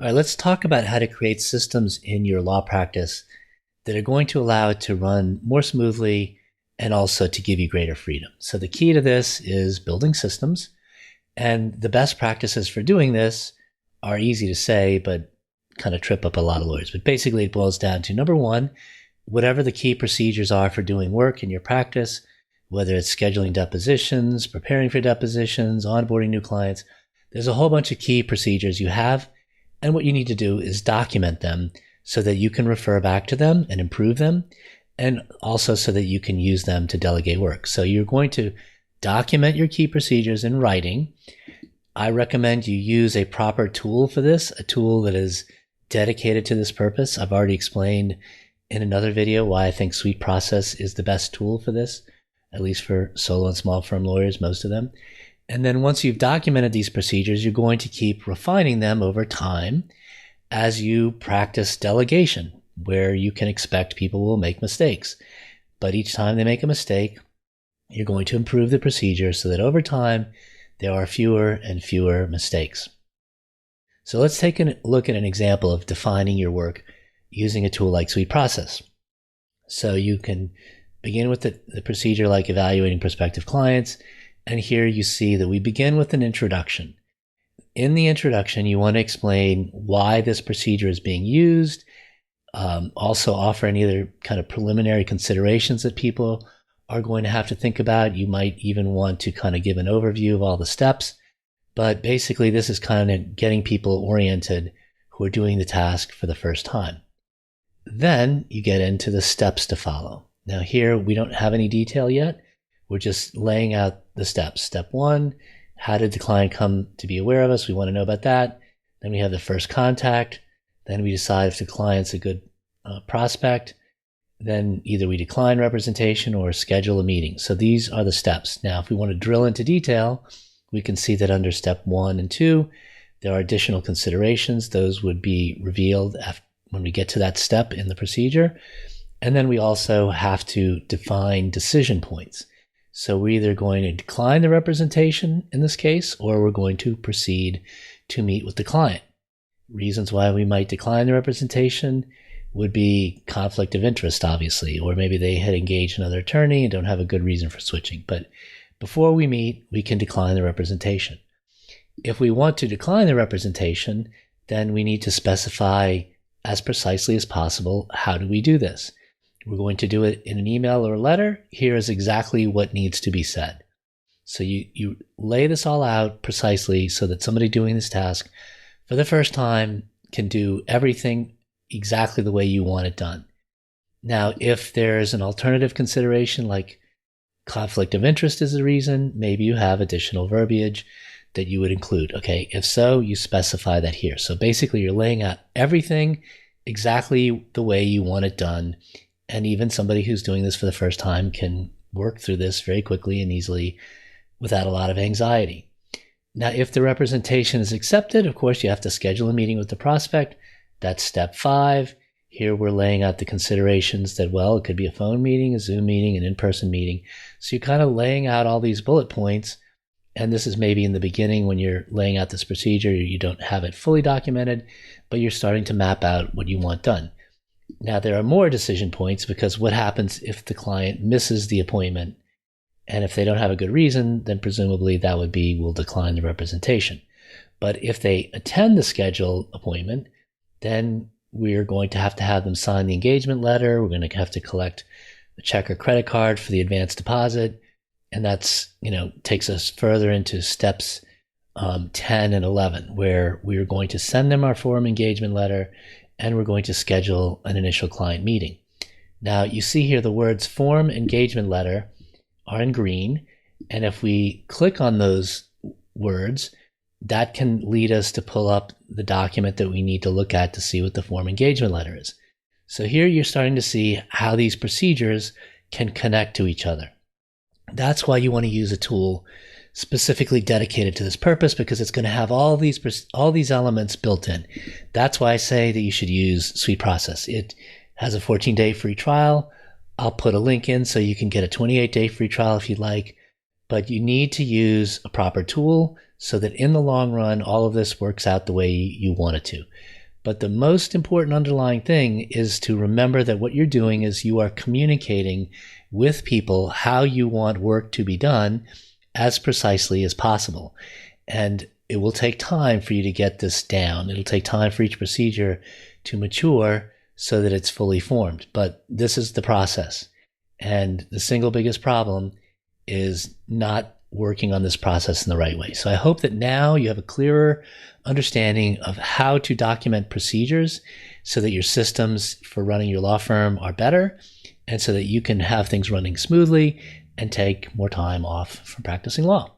All right, let's talk about how to create systems in your law practice that are going to allow it to run more smoothly and also to give you greater freedom. So the key to this is building systems, and the best practices for doing this are easy to say, but kind of trip up a lot of lawyers. But basically it boils down to, number one, whatever the key procedures are for doing work in your practice, whether it's scheduling depositions, preparing for depositions, onboarding new clients, there's a whole bunch of key procedures you have. And what you need to do is document them so that you can refer back to them and improve them, and also so that you can use them to delegate work. So you're going to document your key procedures in writing. I recommend you use a proper tool for this, a tool that is dedicated to this purpose. I've already explained in another video why I think SweetProcess is the best tool for this, at least for solo and small firm lawyers, most of them. And then once you've documented these procedures, you're going to keep refining them over time as you practice delegation, where you can expect people will make mistakes. But each time they make a mistake, you're going to improve the procedure so that over time, there are fewer and fewer mistakes. So let's take a look at an example of defining your work using a tool like SweetProcess. So you can begin with the procedure like evaluating prospective clients. And here you see that we begin with an introduction. In the introduction, you want to explain why this procedure is being used, also offer any other kind of preliminary considerations that people are going to have to think about. You might even want to kind of give an overview of all the steps. But basically, this is kind of getting people oriented who are doing the task for the first time. Then you get into the steps to follow. Now here, we don't have any detail yet. We're just laying out the steps. Step one, how did the client come to be aware of us? We want to know about that. Then we have the first contact. Then we decide if the client's a good prospect. Then either we decline representation or schedule a meeting. So these are the steps. Now, if we want to drill into detail, we can see that under step 1 and 2, there are additional considerations. Those would be revealed when we get to that step in the procedure. And then we also have to define decision points. So we're either going to decline the representation in this case, or we're going to proceed to meet with the client. Reasons why we might decline the representation would be conflict of interest, obviously, or maybe they had engaged another attorney and don't have a good reason for switching. But before we meet, we can decline the representation. If we want to decline the representation, then we need to specify as precisely as possible, how do we do this? We're going to do it in an email or a letter. Here is exactly what needs to be said. So you lay this all out precisely so that somebody doing this task for the first time can do everything exactly the way you want it done. Now, if there's an alternative consideration like conflict of interest is the reason, maybe you have additional verbiage that you would include. Okay, if so, you specify that here. So basically you're laying out everything exactly the way you want it done. And even somebody who's doing this for the first time can work through this very quickly and easily without a lot of anxiety. Now, if the representation is accepted, of course, you have to schedule a meeting with the prospect. That's step 5. Here we're laying out the considerations that, well, it could be a phone meeting, a Zoom meeting, an in-person meeting. So you're kind of laying out all these bullet points. And this is maybe in the beginning when you're laying out this procedure, you don't have it fully documented, but you're starting to map out what you want done. Now, there are more decision points because what happens if the client misses the appointment? And if they don't have a good reason, then presumably that would be we'll decline the representation. But if they attend the scheduled appointment, then we're going to have them sign the engagement letter. We're going to have to collect a check or credit card for the advance deposit. And that's, takes us further into steps 10 and 11, where we're going to send them our form engagement letter and we're going to schedule an initial client meeting. Now, you see here the words form engagement letter are in green. And if we click on those words, that can lead us to pull up the document that we need to look at to see what the form engagement letter is. So here you're starting to see how these procedures can connect to each other. That's why you want to use a tool specifically dedicated to this purpose, because it's going to have all these elements built in. That's why I say that you should use SweetProcess. It has a 14-day free trial. I'll put a link in so you can get a 28-day free trial if you'd like, but you need to use a proper tool so that in the long run, all of this works out the way you want it to. But the most important underlying thing is to remember that what you're doing is you are communicating with people how you want work to be done as precisely as possible. And it will take time for you to get this down. It'll take time for each procedure to mature so that it's fully formed. But this is the process. And the single biggest problem is not working on this process in the right way. So I hope that now you have a clearer understanding of how to document procedures so that your systems for running your law firm are better and so that you can have things running smoothly and take more time off from practicing law.